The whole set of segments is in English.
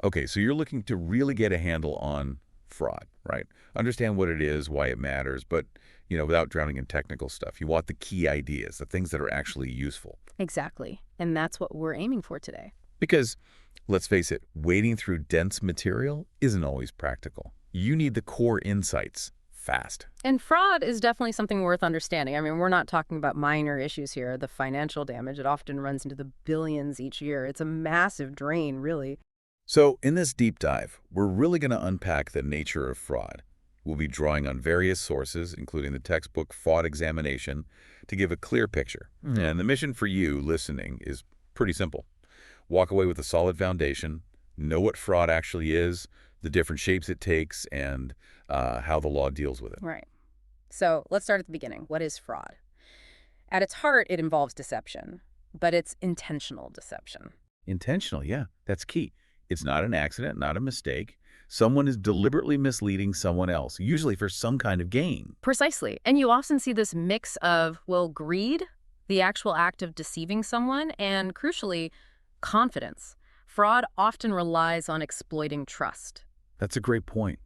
Okay, so you're looking to really get a handle on fraud, right? Understand what it is, why it matters, but, without drowning in technical stuff. You want the key ideas, the things that are actually useful. Exactly. And that's what we're aiming for today. Because, let's face it, wading through dense material isn't always practical. You need the core insights fast. And fraud is definitely something worth understanding. I mean, we're not talking about minor issues here. The financial damage, it often runs into the billions each year. It's a massive drain, really. So, in this deep dive, we're really going to unpack the nature of fraud. We'll be drawing on various sources, including the textbook Fraud Examination, to give a clear picture. And the mission for you listening is pretty simple. Walk away with a solid foundation, know what fraud actually is, the different shapes it takes, and how the law deals with it. Right. So let's start at the beginning. What is fraud? At its heart, it involves deception, but it's intentional deception. Intentional, yeah, that's key. It's not an accident, not a mistake. Someone is deliberately misleading someone else, usually for some kind of gain. Precisely. And you often see this mix of, well, greed, the actual act of deceiving someone, and crucially, confidence. Fraud often relies on exploiting trust. That's a great point.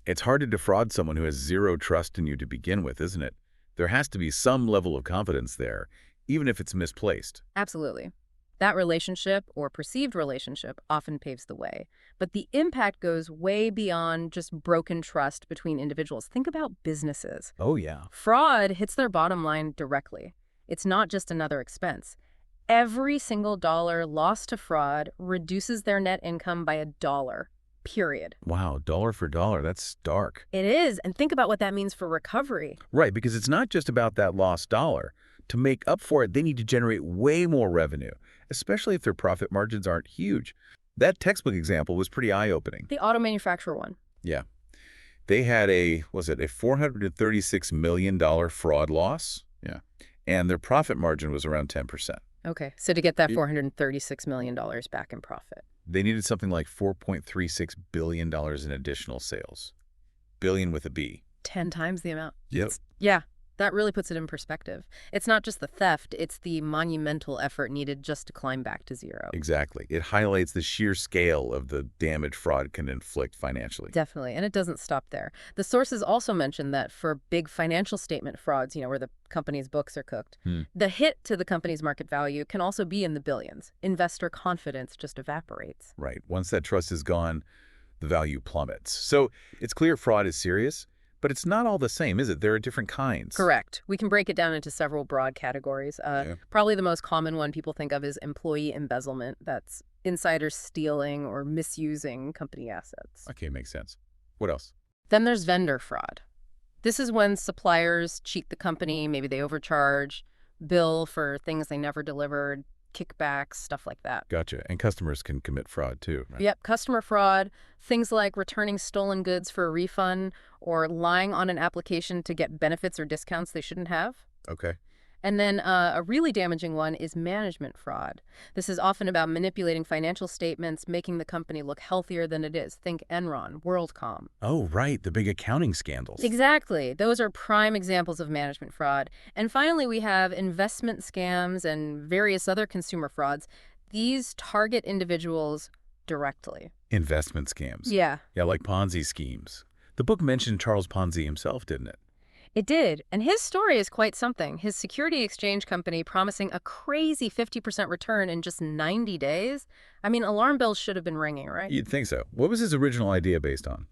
It's hard to defraud someone who has zero trust in you to begin with, isn't it? There has to be some level of confidence there, even if it's misplaced. Absolutely. That relationship or perceived relationship often paves the way. But the impact goes way beyond just broken trust between individuals. Think about businesses. Oh, yeah. Fraud hits their bottom line directly. It's not just another expense. Every single dollar lost to fraud reduces their net income by $1, period. Wow, dollar for dollar, that's stark. It is, and think about what that means for recovery. Right, because it's not just about that lost dollar. To make up for it, they need to generate way more revenue, especially if their profit margins aren't huge. That textbook example was pretty eye-opening. The auto manufacturer one. Yeah. They had a $436 million fraud loss? Yeah. And their profit margin was around 10%. Okay, so to get that $436 million back in profit. They needed something like $4.36 billion in additional sales. Billion with a B. 10 times the amount. Yep. Yeah, that really puts it in perspective. It's not just the theft, it's the monumental effort needed just to climb back to zero. Exactly. It highlights the sheer scale of the damage fraud can inflict financially. Definitely, and it doesn't stop there. The sources also mention that for big financial statement frauds, where the company's books are cooked, the hit to the company's market value can also be in the billions. Investor confidence just evaporates. Right. Once that trust is gone, the value plummets. So it's clear fraud is serious, but it's not all the same, is it? There are different kinds. Correct. We can break it down into several broad categories. Probably the most common one people think of is employee embezzlement. That's insiders stealing or misusing company assets. Okay, makes sense. What else? Then there's vendor fraud. This is when suppliers cheat the company, maybe they overcharge, bill for things they never delivered, kickbacks, stuff like that. Gotcha. And customers can commit fraud too, right? Yep, customer fraud, things like returning stolen goods for a refund or lying on an application to get benefits or discounts they shouldn't have. Okay. And then a really damaging one is management fraud. This is often about manipulating financial statements, making the company look healthier than it is. Think Enron, WorldCom. Oh, right. The big accounting scandals. Exactly. Those are prime examples of management fraud. And finally, we have investment scams and various other consumer frauds. These target individuals directly. Investment scams. Yeah. Yeah, like Ponzi schemes. The book mentioned Charles Ponzi himself, didn't it? It did, and his story is quite something. His security exchange company promising a crazy 50% return in just 90 days. I mean, alarm bells should have been ringing, right? You'd think so. What was his original idea based on?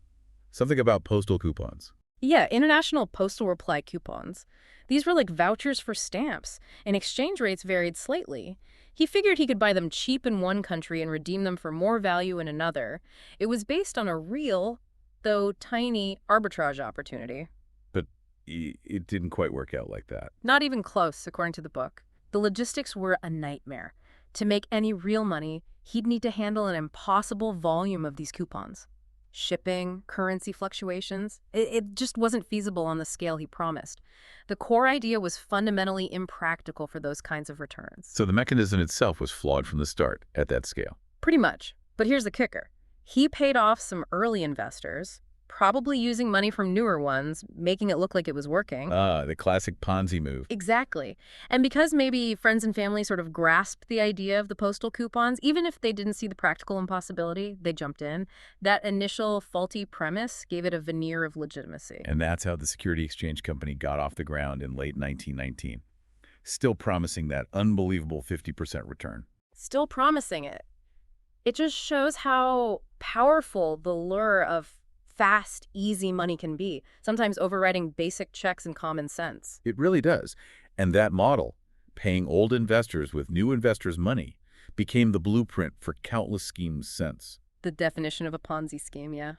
Something about postal coupons. Yeah, international postal reply coupons. These were like vouchers for stamps, and exchange rates varied slightly. He figured he could buy them cheap in one country and redeem them for more value in another. It was based on a real, though tiny, arbitrage opportunity. But it didn't quite work out like that. Not even close, according to the book. The logistics were a nightmare. To make any real money, he'd need to handle an impossible volume of these coupons. Shipping, currency fluctuations, it just wasn't feasible on the scale he promised. The core idea was fundamentally impractical for those kinds of returns. So the mechanism itself was flawed from the start at that scale. Pretty much. But here's the kicker. He paid off some early investors, probably using money from newer ones, making it look like it was working. Ah, the classic Ponzi move. Exactly. And because maybe friends and family sort of grasped the idea of the postal coupons, even if they didn't see the practical impossibility, they jumped in. That initial faulty premise gave it a veneer of legitimacy. And that's how the Security Exchange Company got off the ground in late 1919, still promising that unbelievable 50% return. Still promising it. It just shows how powerful the lure of fast, easy money can be, sometimes overriding basic checks and common sense. It really does. And that model, paying old investors with new investors' money, became the blueprint for countless schemes since. The definition of a Ponzi scheme, yeah.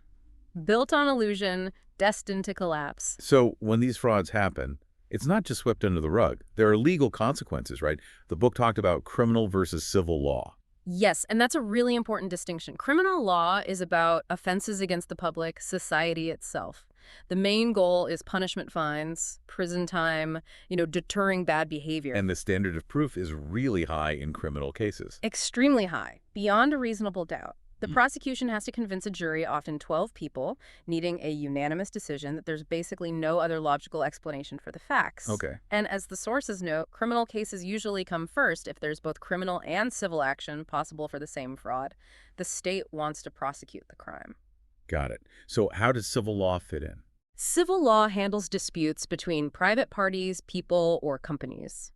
Built on illusion, destined to collapse. So when these frauds happen, it's not just swept under the rug. There are legal consequences, right? The book talked about criminal versus civil law. Yes, and that's a really important distinction. Criminal law is about offenses against the public, society itself. The main goal is punishment fines, prison time, deterring bad behavior. And the standard of proof is really high in criminal cases. Extremely high, beyond a reasonable doubt. The prosecution has to convince a jury, often 12 people, needing a unanimous decision that there's basically no other logical explanation for the facts. Okay. And as the sources note, criminal cases usually come first if there's both criminal and civil action possible for the same fraud. The state wants to prosecute the crime. Got it. So how does civil law fit in? Civil law handles disputes between private parties, people, or companies.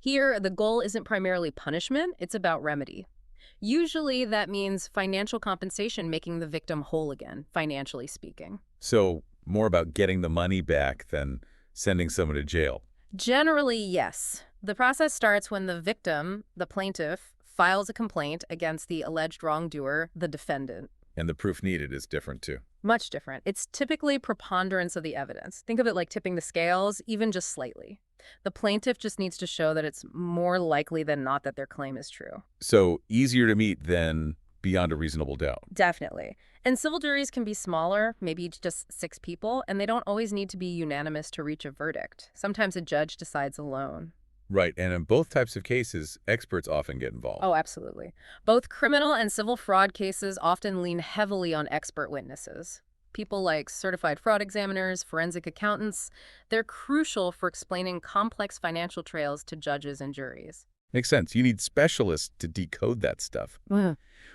Here, the goal isn't primarily punishment, it's about remedy. Usually that means financial compensation, making the victim whole again, financially speaking. So more about getting the money back than sending someone to jail. Generally, yes. The process starts when the victim, the plaintiff, files a complaint against the alleged wrongdoer, the defendant. And the proof needed is different too. Much different. It's typically preponderance of the evidence. Think of it like tipping the scales, even just slightly. The plaintiff just needs to show that it's more likely than not that their claim is true. So easier to meet than beyond a reasonable doubt. Definitely. And civil juries can be smaller, maybe just 6 people, and they don't always need to be unanimous to reach a verdict. Sometimes a judge decides alone. Right, and in both types of cases, experts often get involved. Oh, absolutely. Both criminal and civil fraud cases often lean heavily on expert witnesses. People like certified fraud examiners, forensic accountants, they're crucial for explaining complex financial trails to judges and juries. Makes sense. You need specialists to decode that stuff.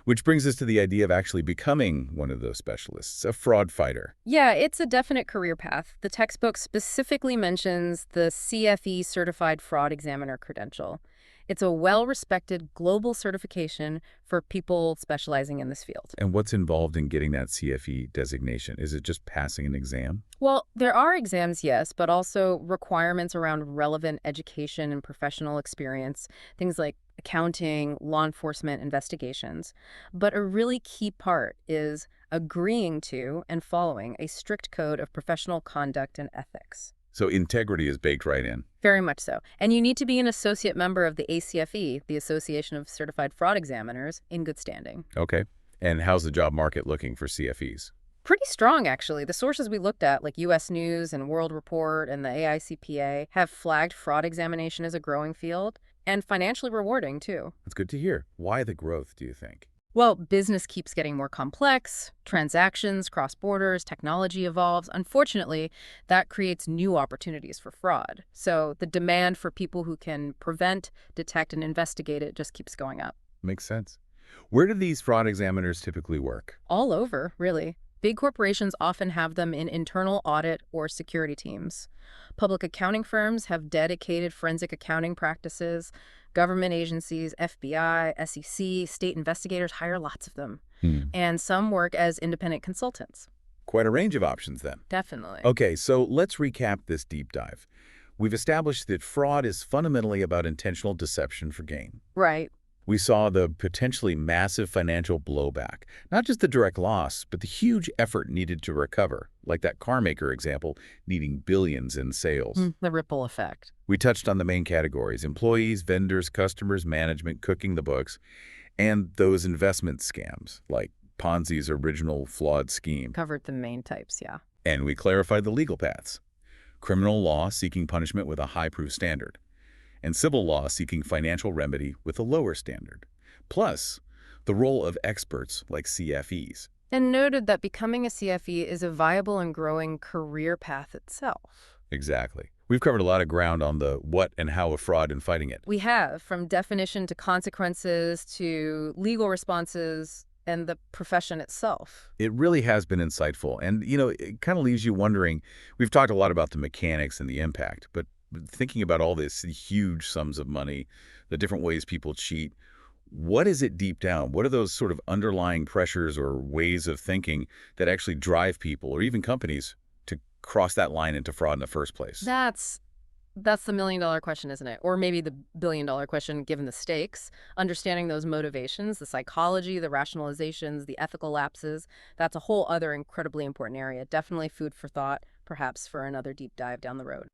Which brings us to the idea of actually becoming one of those specialists, a fraud fighter. Yeah, it's a definite career path. The textbook specifically mentions the CFE Certified Fraud Examiner credential. It's a well-respected global certification for people specializing in this field. And what's involved in getting that CFE designation? Is it just passing an exam? Well, there are exams, yes, but also requirements around relevant education and professional experience, things like accounting, law enforcement investigations. But a really key part is agreeing to and following a strict code of professional conduct and ethics. So integrity is baked right in. Very much so. And you need to be an associate member of the ACFE, the Association of Certified Fraud Examiners, in good standing. Okay. And how's the job market looking for CFEs? Pretty strong, actually. The sources we looked at, like U.S. News and World Report and the AICPA, have flagged fraud examination as a growing field and financially rewarding, too. That's good to hear. Why the growth, do you think? Well, business keeps getting more complex, transactions cross borders, technology evolves. Unfortunately, that creates new opportunities for fraud. So the demand for people who can prevent, detect, and investigate it just keeps going up. Makes sense. Where do these fraud examiners typically work? All over, really. Big corporations often have them in internal audit or security teams. Public accounting firms have dedicated forensic accounting practices. Government agencies, FBI, SEC, state investigators hire lots of them. And some work as independent consultants. Quite a range of options then. Definitely. Okay, so let's recap this deep dive. We've established that fraud is fundamentally about intentional deception for gain. Right. We saw the potentially massive financial blowback, not just the direct loss, but the huge effort needed to recover, like that car maker example needing billions in sales. The ripple effect. We touched on the main categories: employees, vendors, customers, management, cooking the books, and those investment scams, like Ponzi's original flawed scheme. Covered the main types, yeah. And we clarified the legal paths: criminal law seeking punishment with a high proof standard, and civil law seeking financial remedy with a lower standard. Plus, the role of experts like CFEs. And noted that becoming a CFE is a viable and growing career path itself. Exactly. We've covered a lot of ground on the what and how of fraud and fighting it. We have, from definition to consequences to legal responses and the profession itself. It really has been insightful. And, it kind of leaves you wondering, we've talked a lot about the mechanics and the impact, but thinking about all this huge sums of money, the different ways people cheat, what is it deep down? What are those sort of underlying pressures or ways of thinking that actually drive people or even companies to cross that line into fraud in the first place? That's the million-dollar question, isn't it? Or maybe the billion-dollar question, given the stakes. Understanding those motivations, the psychology, the rationalizations, the ethical lapses, that's a whole other incredibly important area. Definitely food for thought, perhaps for another deep dive down the road.